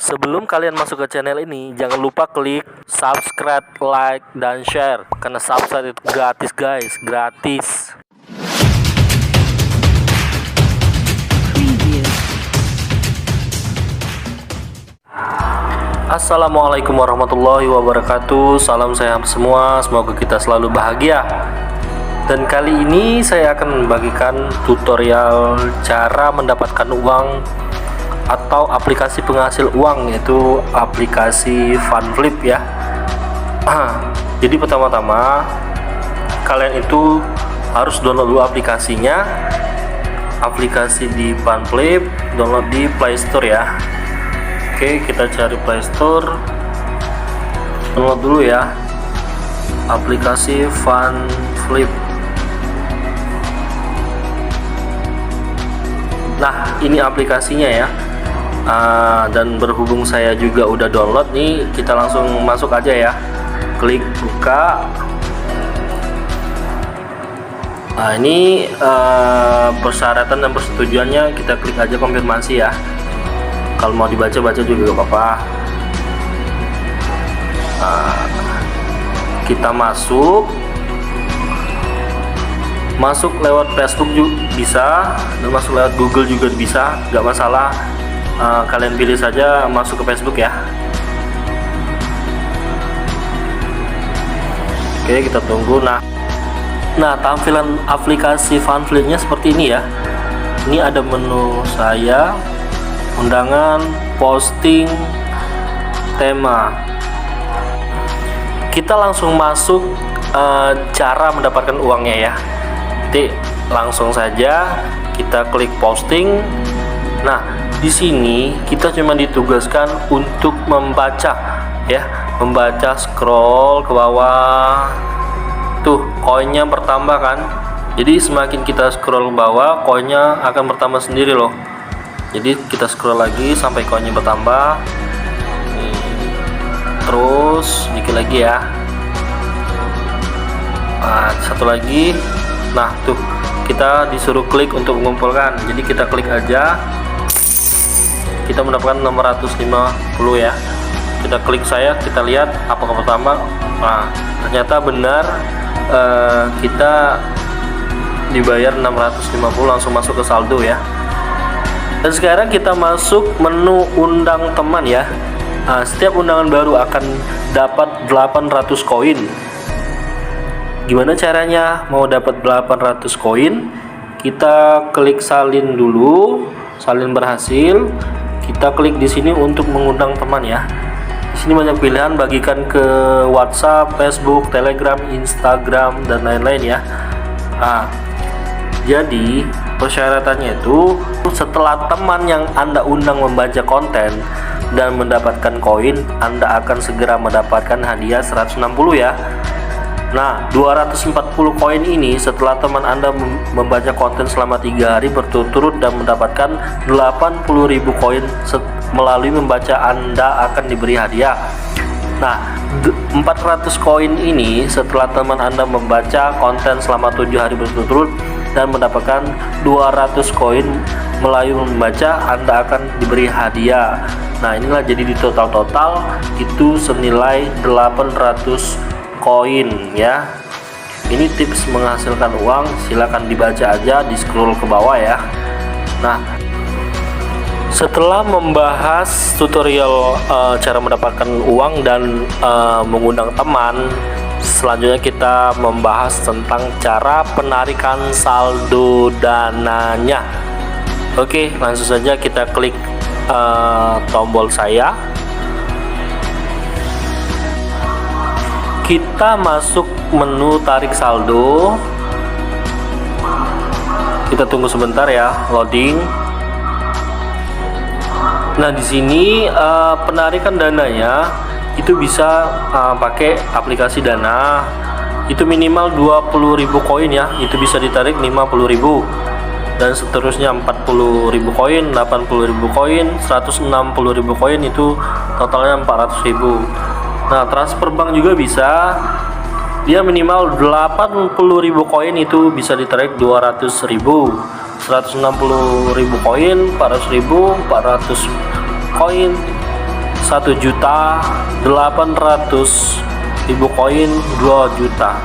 Sebelum kalian masuk ke channel ini, jangan lupa klik subscribe, like, dan share. Karena subscribe itu gratis guys, gratis. Assalamualaikum warahmatullahi wabarakatuh. Salam sehat semua, semoga kita selalu bahagia. Dan kali ini saya akan membagikan tutorial cara mendapatkan uang atau aplikasi penghasil uang, yaitu aplikasi Funflip ya. Jadi pertama-tama kalian itu harus download dulu aplikasinya. Aplikasi di Funflip download di Play Store ya. Oke, kita cari Play Store, download dulu ya aplikasi Funflip. Nah, ini aplikasinya ya. Dan berhubung saya juga udah download nih, kita langsung masuk aja ya. Klik buka. Nah, ini persyaratan dan persetujuannya kita klik aja konfirmasi ya. Kalau mau dibaca-baca juga gak apa-apa. Kita masuk lewat Facebook juga bisa, dan masuk lewat Google juga bisa, gak masalah. Kalian pilih saja masuk ke Facebook ya. Oke, kita tunggu. Nah, tampilan aplikasi Funflip-nya seperti ini ya. Ini ada menu saya, undangan, posting, tema. Kita langsung masuk cara mendapatkan uangnya ya. Jadi langsung saja kita klik posting. Nah, di sini kita cuma ditugaskan untuk membaca ya, membaca, scroll ke bawah. Tuh, koinnya bertambah kan. Jadi semakin kita scroll ke bawah, koinnya akan bertambah sendiri loh. Jadi kita scroll lagi sampai koinnya bertambah. Terus dikit lagi ya. Satu lagi. Nah, tuh kita disuruh klik untuk mengumpulkan. Jadi kita klik aja. Kita mendapatkan 650 ya. Kita klik saya, kita lihat apakah pertama. Nah, ternyata benar, kita dibayar 650, langsung masuk ke saldo ya. Dan sekarang kita masuk menu undang teman ya. Setiap undangan baru akan dapat 800 koin. Gimana caranya mau dapat 800 koin? Kita klik salin dulu, salin berhasil. Kita klik di sini untuk mengundang teman ya. Di sini banyak pilihan, bagikan ke WhatsApp, Facebook, Telegram, Instagram, dan lain-lain ya. Jadi persyaratannya itu setelah teman yang Anda undang membaca konten dan mendapatkan koin, Anda akan segera mendapatkan hadiah 160 ya. Nah, 240 koin ini setelah teman Anda membaca konten selama 3 hari berturut-turut dan mendapatkan 80.000 koin melalui membaca, Anda akan diberi hadiah. Nah, 400 koin ini setelah teman Anda membaca konten selama 7 hari berturut-turut dan mendapatkan 200 koin melalui membaca, Anda akan diberi hadiah. Nah, inilah jadi di total itu senilai 800 koin ya. Ini tips menghasilkan uang, silahkan dibaca aja, di scroll ke bawah ya. Nah, setelah membahas tutorial cara mendapatkan uang dan mengundang teman, selanjutnya kita membahas tentang cara penarikan saldo dananya. Oke, langsung saja kita klik tombol saya. Kita masuk menu tarik saldo. Kita tunggu sebentar ya, loading. Nah, di sini penarikan dananya itu bisa pakai aplikasi Dana. Itu minimal 20.000 koin ya. Itu bisa ditarik 50.000. Dan seterusnya 40.000 koin, 80.000 koin, 160.000 koin, itu totalnya 400.000. Nah, transfer bank juga bisa. Dia minimal 80.000 koin itu bisa ditarik 200.000. 160.000 koin, 400.000, 400 koin, 1.800.000 koin 2 juta.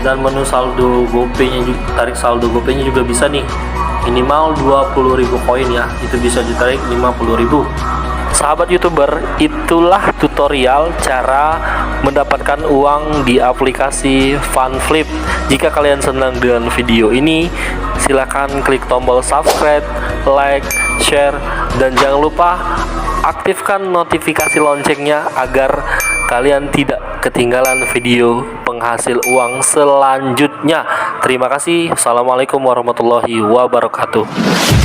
Dan menu saldo GoPay-nya juga, tarik saldo GoPay-nya juga bisa nih, minimal 20.000 koin ya, itu bisa ditarik 50.000. Sahabat YouTuber, itulah tutorial cara mendapatkan uang di aplikasi Funflip. Jika kalian senang dengan video ini, silakan klik tombol subscribe, like, share, dan jangan lupa aktifkan notifikasi loncengnya agar kalian tidak ketinggalan video penghasil uang selanjutnya. Terima kasih. Assalamualaikum warahmatullahi wabarakatuh.